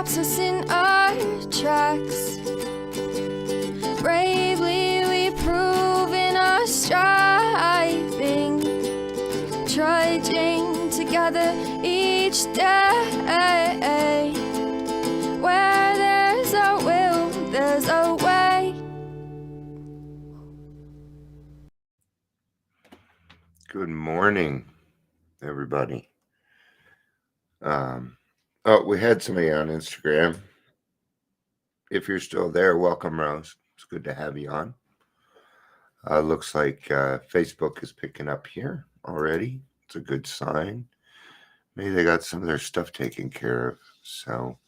stops us in our tracks. Bravely we prove in our striving, trudging together each day. Where there's a will, there's a way. Good morning, everybody. We had somebody on Instagram. If you're still there, welcome, Rose. It's good to have you on. Looks like Facebook is picking up here already. It's a good sign. Maybe they got some of their stuff taken care of. So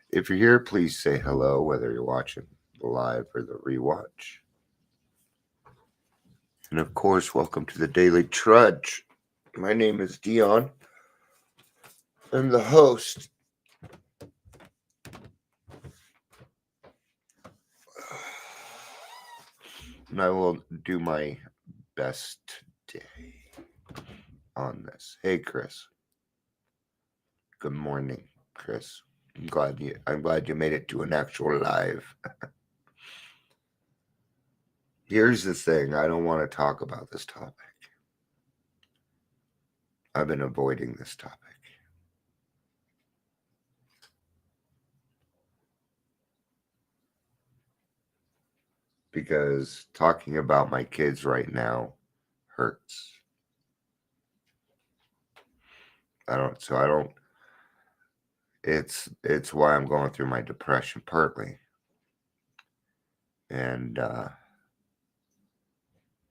if you're here, please say hello, whether you're watching the live or the rewatch. And of course, welcome to the Daily Trudge. My name is Dion. I'm the host. And I will do my best today on this. Hey, Chris. Good morning, Chris. I'm glad you made it to an actual live. Here's the thing. I don't want to talk about this topic. I've been avoiding this topic. Because talking about my kids right now hurts. It's why I'm going through my depression partly. And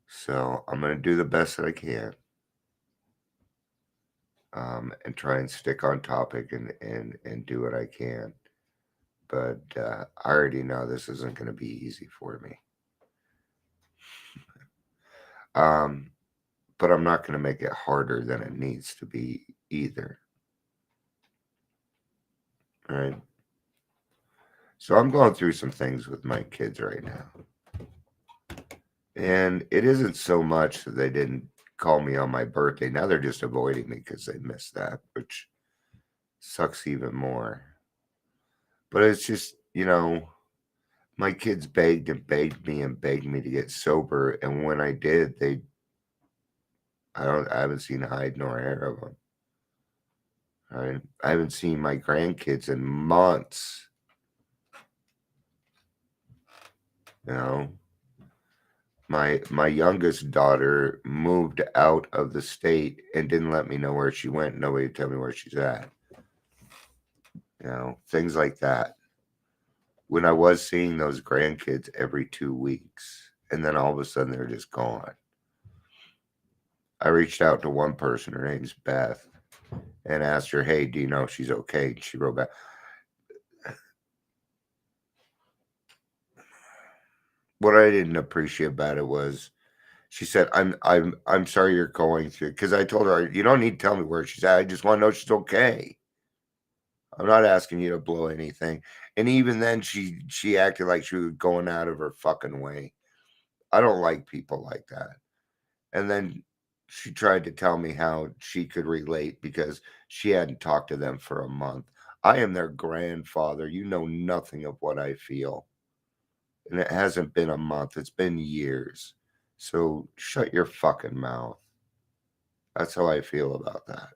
so I'm going to do the best that I can. And try and stick on topic and do what I can. But I already know this isn't going to be easy for me. But I'm not going to make it harder than it needs to be either. Right? So I'm going through some things with my kids right now. And it isn't so much that they didn't call me on my birthday. Now they're just avoiding me because they missed that, which sucks even more. But it's just, my kids begged and begged me to get sober. And when I did, I haven't seen hide nor hair of them. Right? I haven't seen my grandkids in months. My youngest daughter moved out of the state and didn't let me know where she went. Nobody would tell me where she's at. Things like that. When I was seeing those grandkids every 2 weeks, and then all of a sudden they're just gone. I reached out to one person, her name's Beth, and asked her, hey, do you know if she's okay? And she wrote back. What I didn't appreciate about it was she said, I'm sorry you're going through, because I told her, you don't need to tell me where she's at. I just want to know she's okay. I'm not asking you to blow anything. And even then she acted like she was going out of her fucking way. I don't like people like that. And then she tried to tell me how she could relate because she hadn't talked to them for a month. I am their grandfather. You know nothing of what I feel. And it hasn't been a month. It's been years. So shut your fucking mouth. That's how I feel about that.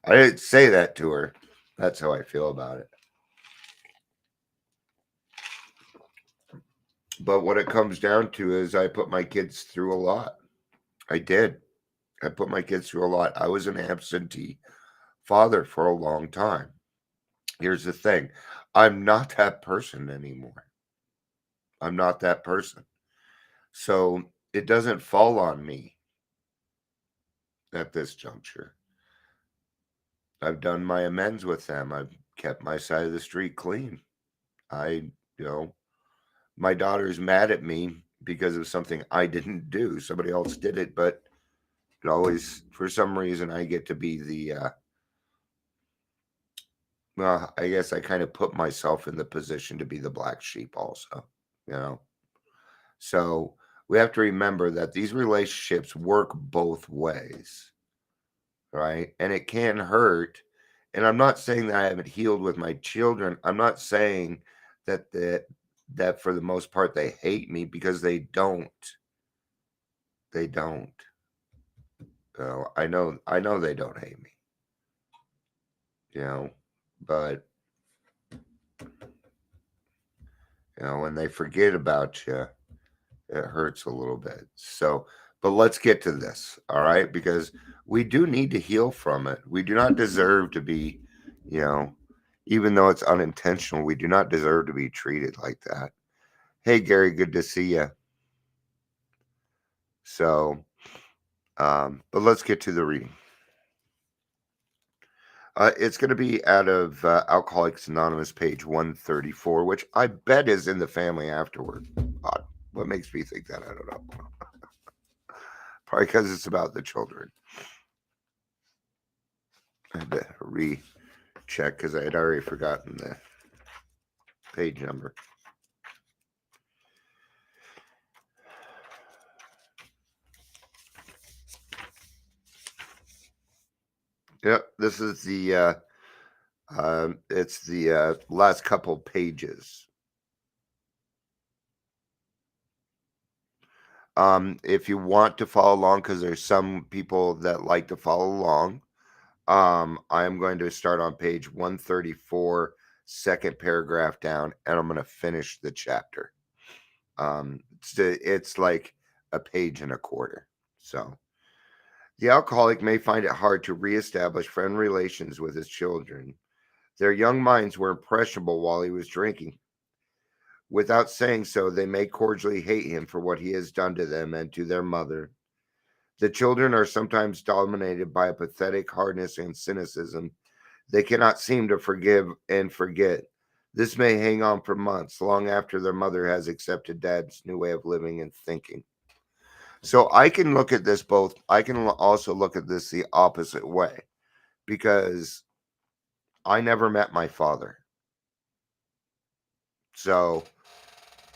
I didn't say that to her. That's how I feel about it. But what it comes down to is I put my kids through a lot. I did. I put my kids through a lot. I was an absentee father for a long time. Here's the thing. I'm not that person anymore. I'm not that person. So it doesn't fall on me at this juncture. I've done my amends with them. I've kept my side of the street clean. My daughter's mad at me because of something I didn't do. Somebody else did it, but it always, for some reason, I get to be well, I guess I kind of put myself in the position to be the black sheep also, So we have to remember that these relationships work both ways, right? And it can hurt And I'm not saying that I haven't healed with my children. I'm not saying that for the most part they hate me, because they don't. They don't. I know they don't hate me. But when they forget about you, it hurts a little bit. So, but let's get to this, all right? Because we do need to heal from it. We do not deserve to be, you know, even though it's unintentional, we do not deserve to be treated like that. Hey, Gary, good to see you. So, but let's get to the reading. It's going to be out of Alcoholics Anonymous, page 134, which I bet is in the family afterward. Odd. What makes me think that? I don't know. Probably because it's about the children. I had to recheck because I had already forgotten the page number. Yep, this is it's the last couple pages. If you want to follow along, because there's some people that like to follow along, I am going to start on page 134, second paragraph down, and I'm going to finish the chapter. It's like a page and a quarter. So, the alcoholic may find it hard to reestablish friend relations with his children. Their young minds were impressionable while he was drinking. Without saying so, they may cordially hate him for what he has done to them and to their mother. The children are sometimes dominated by a pathetic hardness and cynicism. They cannot seem to forgive and forget. This may hang on for months, long after their mother has accepted dad's new way of living and thinking. So I can look at this both. I can also look at this the opposite way, because I never met my father. So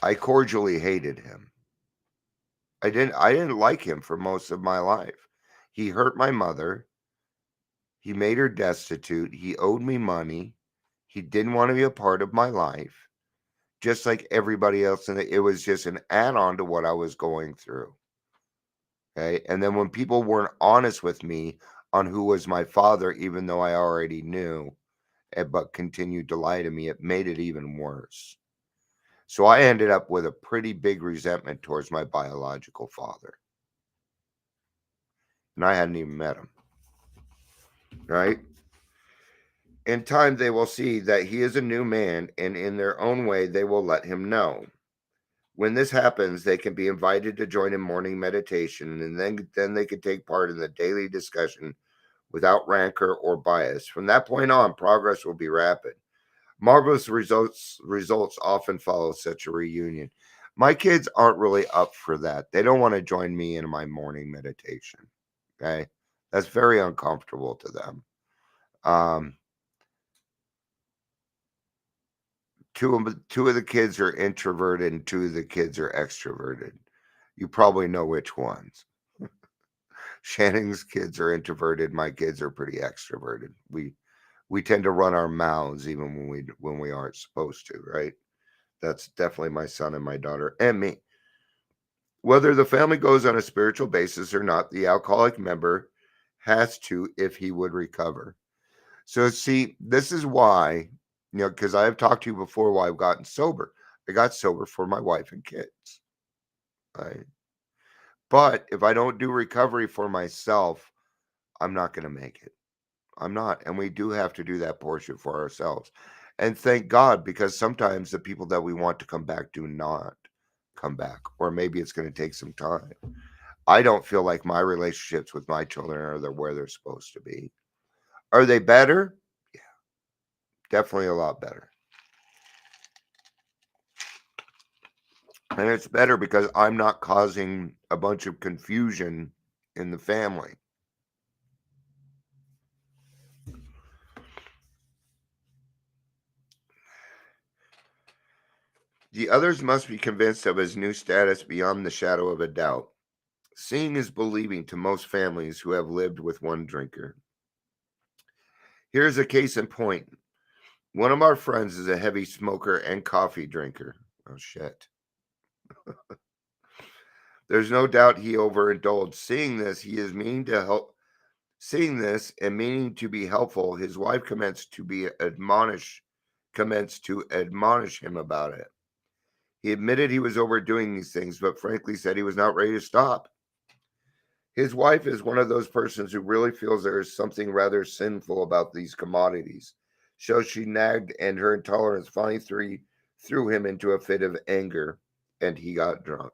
I cordially hated him. I didn't like him for most of my life. He hurt my mother. He made her destitute. He owed me money. He didn't want to be a part of my life, just like everybody else. And it was just an add-on to what I was going through. Okay. And then when people weren't honest with me on who was my father, even though I already knew, but continued to lie to me, it made it even worse. So I ended up with a pretty big resentment towards my biological father. And I hadn't even met him. Right? In time, they will see that he is a new man, and in their own way, they will let him know. When this happens, they can be invited to join in morning meditation, and then they can take part in the daily discussion without rancor or bias. From that point on, progress will be rapid. Marvelous results often follow such a reunion. My kids aren't really up for that. They don't want to join me in my morning meditation. Okay? That's very uncomfortable to them. Two of the kids are introverted and two of the kids are extroverted. You probably know which ones. Shannon's kids are introverted. My kids are pretty extroverted. We tend to run our mouths even when we aren't supposed to, right? That's definitely my son and my daughter and me. Whether the family goes on a spiritual basis or not, the alcoholic member has to if he would recover. So see, this is why, because I have talked to you before why I've gotten sober. I got sober for my wife and kids. Right? But if I don't do recovery for myself, I'm not going to make it. I'm not. And we do have to do that portion for ourselves. And thank God, because sometimes the people that we want to come back do not come back, or maybe it's going to take some time. I don't feel like my relationships with my children are where they're supposed to be. Are they better? Yeah, definitely a lot better. And it's better because I'm not causing a bunch of confusion in the family. The others must be convinced of his new status beyond the shadow of a doubt. Seeing is believing to most families who have lived with one drinker. Here's a case in point. One of our friends is a heavy smoker and coffee drinker. Oh, shit. There's no doubt he overindulged. Seeing this and meaning to be helpful, his wife commenced to admonish him about it. He admitted he was overdoing these things, but frankly said he was not ready to stop. His wife is one of those persons who really feels there is something rather sinful about these commodities. So she nagged, and her intolerance finally threw him into a fit of anger, and he got drunk.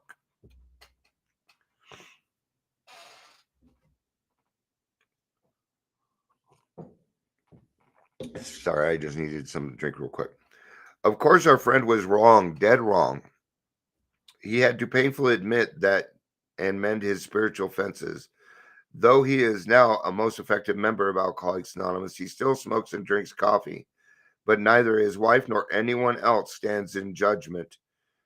Sorry, I just needed some to drink real quick. Of course, our friend was wrong, dead wrong. He had to painfully admit that and mend his spiritual fences. Though he is now a most effective member of Alcoholics Anonymous, he still smokes and drinks coffee, but neither his wife nor anyone else stands in judgment.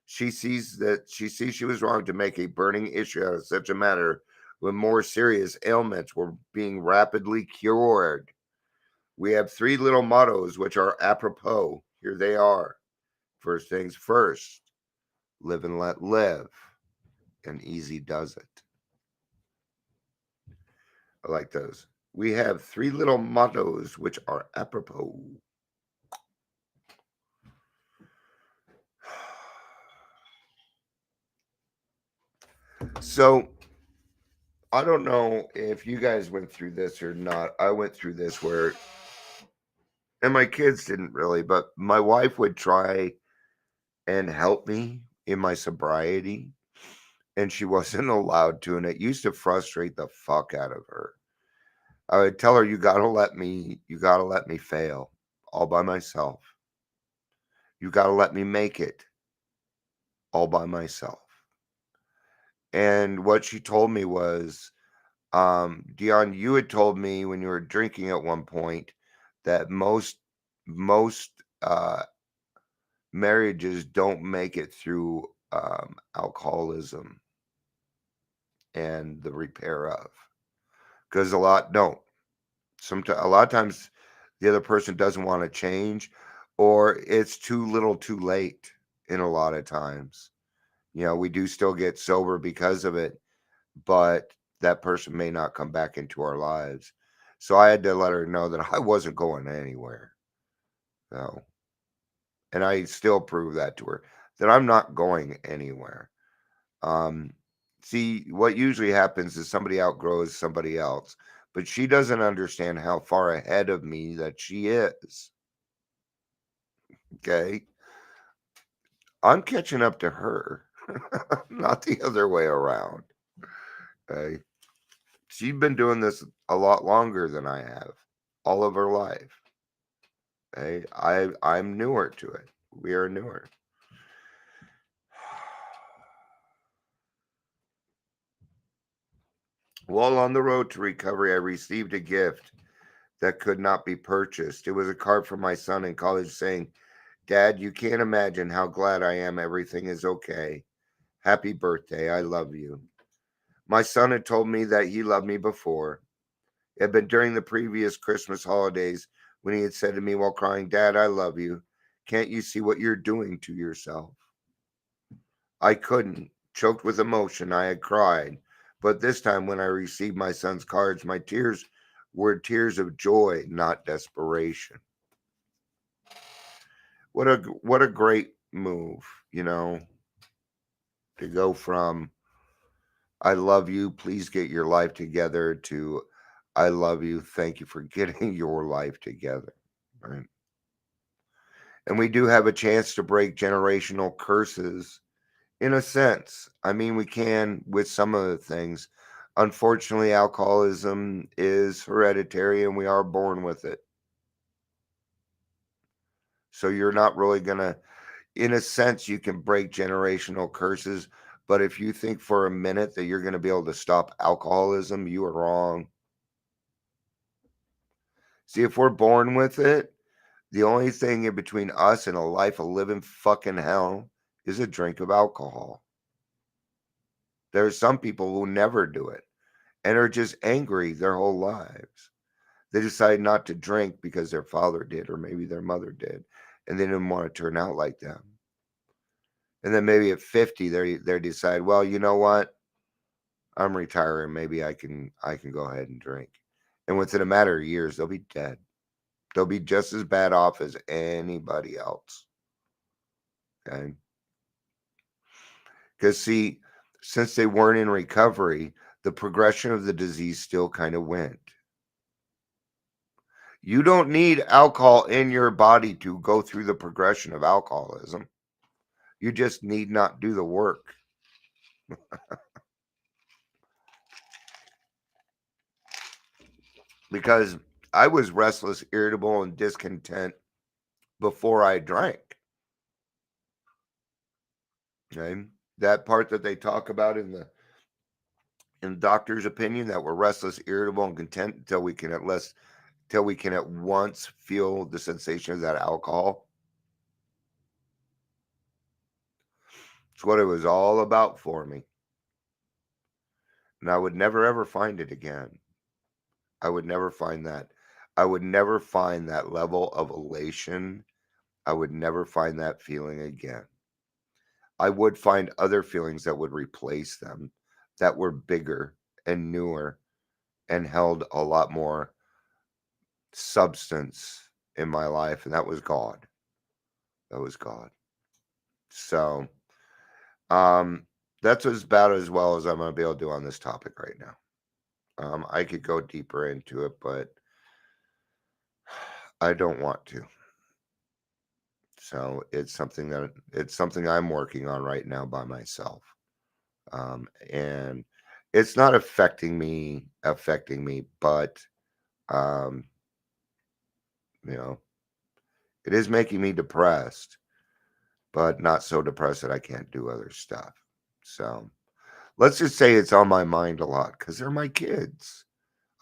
She sees she was wrong to make a burning issue out of such a matter when more serious ailments were being rapidly cured. We have three little mottos which are apropos. Here they are. First things first, live and let live, and easy does it. I like those. We have three little mottos which are apropos. So, I don't know if you guys went through this or not. I went through this where, and my kids didn't really, but my wife would try and help me in my sobriety, and she wasn't allowed to, and it used to frustrate the fuck out of her. I would tell her, you gotta let me fail all by myself. You gotta let me make it all by myself. And what she told me was, Dion, you had told me when you were drinking at one point that most marriages don't make it through alcoholism and the repair of, because a lot don't. A lot of times the other person doesn't want to change, or it's too little too late. In a lot of times, we do still get sober because of it, but that person may not come back into our lives. So I had to let her know that I wasn't going anywhere. So, and I still prove that to her, that I'm not going anywhere. Um, See, what usually happens is somebody outgrows somebody else, but she doesn't understand how far ahead of me that she is. Okay. I'm catching up to her, not the other way around. Okay. She's been doing this a lot longer than I have, all of her life. Okay. I'm newer to it. We are newer. While on the road to recovery, I received a gift that could not be purchased. It was a card from my son in college saying, Dad, you can't imagine how glad I am everything is okay. Happy birthday. I love you. My son had told me that he loved me before. It had been during the previous Christmas holidays when he had said to me while crying, Dad, I love you. Can't you see what you're doing to yourself? I couldn't. Choked with emotion, I had cried. But this time, when I received my son's cards, my tears were tears of joy, not desperation. What a great move, to go from I love you, please get your life together to I love you, thank you for getting your life together. Right? And we do have a chance to break generational curses in a sense. I mean, we can with some of the things. Unfortunately, alcoholism is hereditary and we are born with it. So you're not really going to, in a sense, you can break generational curses. But if you think for a minute that you're going to be able to stop alcoholism, you are wrong. See, if we're born with it, the only thing in between us and a life of living fucking hell is a drink of alcohol. There are some people who never do it and are just angry their whole lives. They decide not to drink because their father did, or maybe their mother did, and they didn't want to turn out like them. And then maybe at 50, they decide, well, you know what? I'm retiring. Maybe I can go ahead and drink. And within a matter of years, they'll be dead. They'll be just as bad off as anybody else. Okay. Because see, since they weren't in recovery, the progression of the disease still kind of went. You don't need alcohol in your body to go through the progression of alcoholism. You just need not do the work. Because I was restless, irritable, and discontent before I drank. Okay? That part that they talk about in doctor's opinion, that we're restless, irritable, and content until we can at once feel the sensation of that alcohol. It's what it was all about for me. And I would never ever find it again. I would never find that. I would never find that level of elation. I would never find that feeling again. I would find other feelings that would replace them, that were bigger and newer and held a lot more substance in my life, and that was God. That was God. So, that's about as well as I'm going to be able to do on this topic right now. I could go deeper into it, but I don't want to. So it's something I'm working on right now by myself. And it's not affecting me, but um, you know, it is making me depressed, but not so depressed that I can't do other stuff. So let's just say it's on my mind a lot because they're my kids.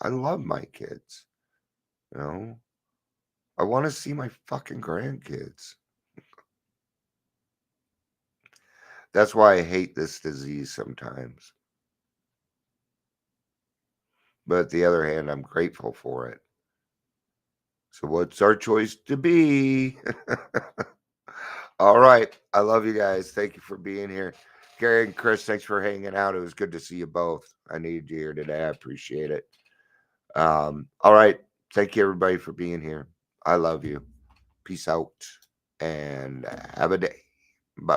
I love my kids. You know, I want to see my fucking grandkids. That's why I hate this disease sometimes. But at the other hand, I'm grateful for it. So what's our choice to be? All right. I love you guys. Thank you for being here. Gary and Chris, thanks for hanging out. It was good to see you both. I needed you here today. I appreciate it. All right. Thank you, everybody, for being here. I love you. Peace out and have a day. Bye bye.